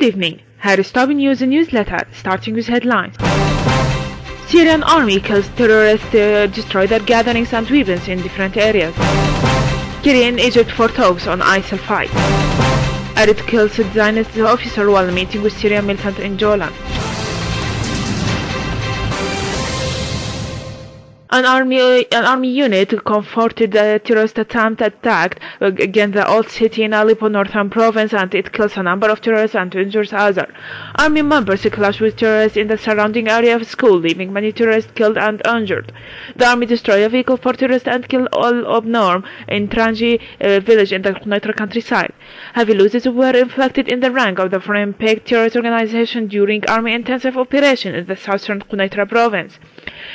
evening. Harris Tobin News newsletter, starting with headlines. Syrian army kills terrorists, destroy their gatherings and weapons in different areas. Syrian Egypt for talks on ISIL fight. Arab kills a Zionist officer while meeting with Syrian militant in Jolan. An army unit comforted a terrorist attack against the old city in Aleppo, northern province, and it kills a number of terrorists and injures others. Army members clashed with terrorists in the surrounding area of a school, leaving many terrorists killed and injured. The army destroyed a vehicle for terrorists and killed all of Norm in Tranji village in the Quneitra countryside. Heavy losses were inflicted in the rank of the foreign paid terrorist organization during army intensive operation in the southern Quneitra province.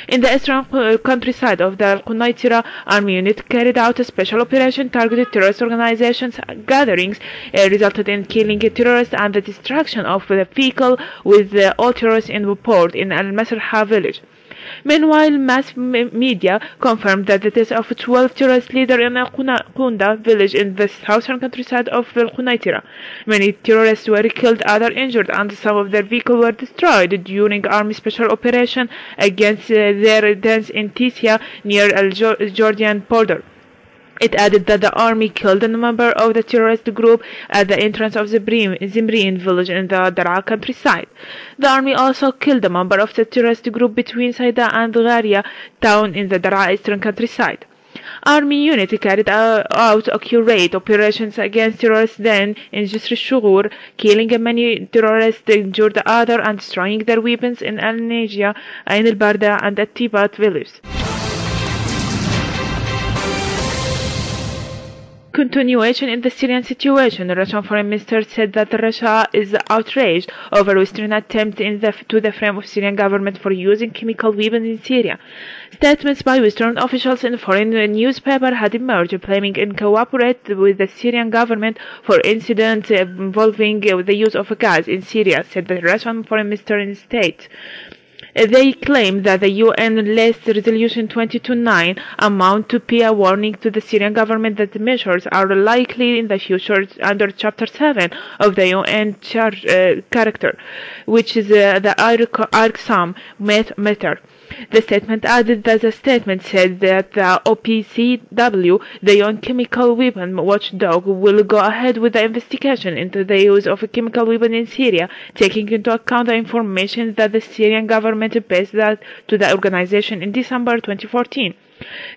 In the eastern countryside of the Quneitra, army unit carried out a special operation targeted terrorist organizations' gatherings, resulted in killing a terrorist and the destruction of the vehicle with all terrorists in port in Al-Masrha village. Meanwhile, mass media confirmed that the death of 12 terrorist leaders in Kunda village in the southern countryside of Quneitra. Many terrorists were killed, others injured, and some of their vehicles were destroyed during army special operation against their dens in Tisia near the Jordan border. It added that the army killed a member of the terrorist group at the entrance of the Zimriin village in the Daraa countryside. The army also killed a member of the terrorist group between Saida and Gharia town in the Daraa eastern countryside. Army unit carried out accurate operations against terrorists then in Jisr Shughur, killing many terrorists, injured others, and destroying their weapons in Al-Najia, Ain al-Barda, and At-Tibat villages. Continuation in the Syrian situation. The Russian foreign minister said that Russia is outraged over Western attempt to the frame of Syrian government for using chemical weapons in Syria. Statements by Western officials in foreign newspaper had emerged claiming in cooperate with the Syrian government for incidents involving the use of gas in Syria, said the Russian foreign minister in state. They claim that the UN last resolution 22/9 amount to be a warning to the Syrian government that the measures are likely in the future under Chapter 7 of the UN Charter, which is the IRSAM matter. The statement added that the statement said that the OPCW, the UN Chemical Weapon Watchdog, will go ahead with the investigation into the use of a chemical weapon in Syria, taking into account the information that the Syrian government passed to the organization in December 2014.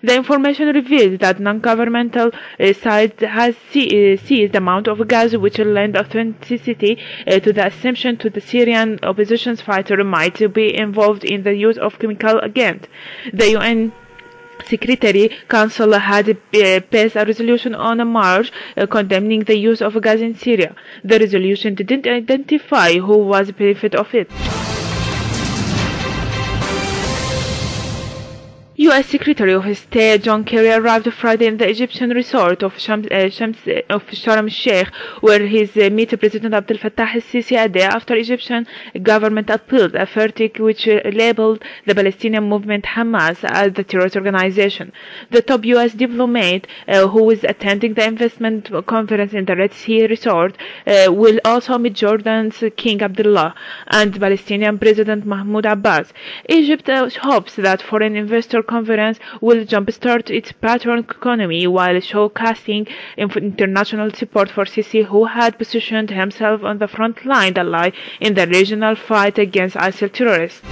The information revealed that non-governmental side has seized the amount of gas which lend authenticity to the assumption to the Syrian opposition fighter might be involved in the use of chemical agent. The UN Secretary Council had passed a resolution on March condemning the use of gas in Syria. The resolution didn't identify who was the benefit of it. U.S. Secretary of State John Kerry arrived Friday in the Egyptian resort of Sharm el-Sheikh, where he met President Abdel Fattah el-Sisi a day after Egyptian government appealed a verdict which labeled the Palestinian movement Hamas as the terrorist organization. The top U.S. diplomat, who is attending the investment conference in the Red Sea resort, will also meet Jordan's King Abdullah and Palestinian President Mahmoud Abbas. Egypt hopes that foreign investor conference will jumpstart its patron economy while showcasing international support for Sisi, who had positioned himself on the front line ally in the regional fight against ISIL terrorists.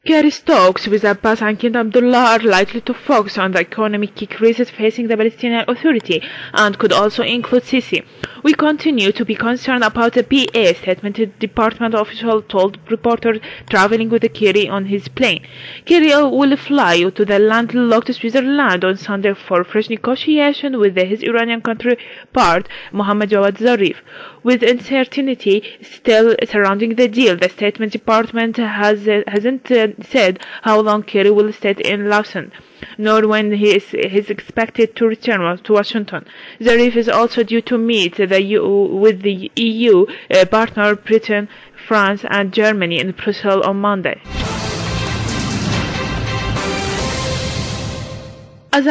Kerry's talks with Abbas and King Abdullah are likely to focus on the economic crisis facing the Palestinian Authority and could also include Sisi. We continue to be concerned about the PA statement, the department official told reporters traveling with Kerry on his plane. Kerry will fly to the landlocked Switzerland on Sunday for fresh negotiation with his Iranian counterpart, Mohammad Jawad Zarif. With uncertainty still surrounding the deal, the State Department hasn't said how long Kerry will stay in Lausanne, nor when he is expected to return to Washington. Zarif is also due to meet with the EU partner Britain, France and Germany in Brussels on Monday. A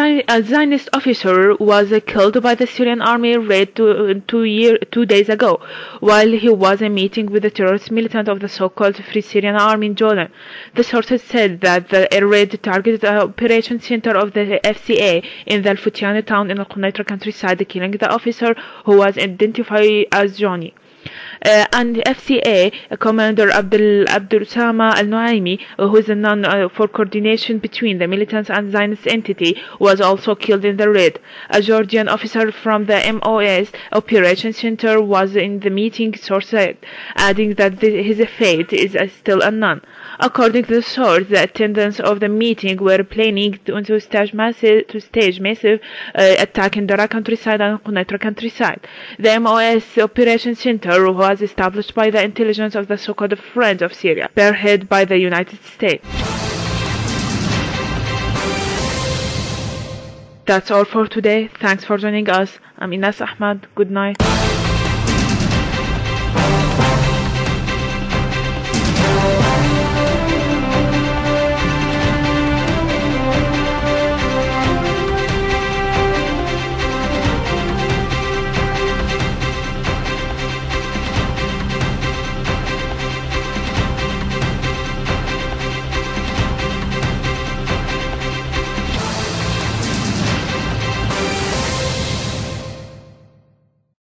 Zionist officer was killed by the Syrian army raid 2 days ago while he was meeting with the terrorist militant of the so-called Free Syrian Army in Jordan. The sources said that the raid targeted the operation center of the FCA in the Al-Futyan town in the Quneitra countryside, killing the officer who was identified as Johnny. And FCA Commander Abdul Sama al-Nuaimi, who is known for coordination between the militants and Zionist entity, was also killed in the raid. A Georgian officer from the MOS Operation Center was in the meeting, source said, adding that his fate is still unknown. According to the source, the attendants of the meeting were planning to stage massive attack in Dara countryside and Quneitra countryside. The MOS Operation Center was established by the intelligence of the so-called Friends of Syria, spearheaded by the United States. That's all for today. Thanks for joining us. I'm Ines Ahmad. Good night.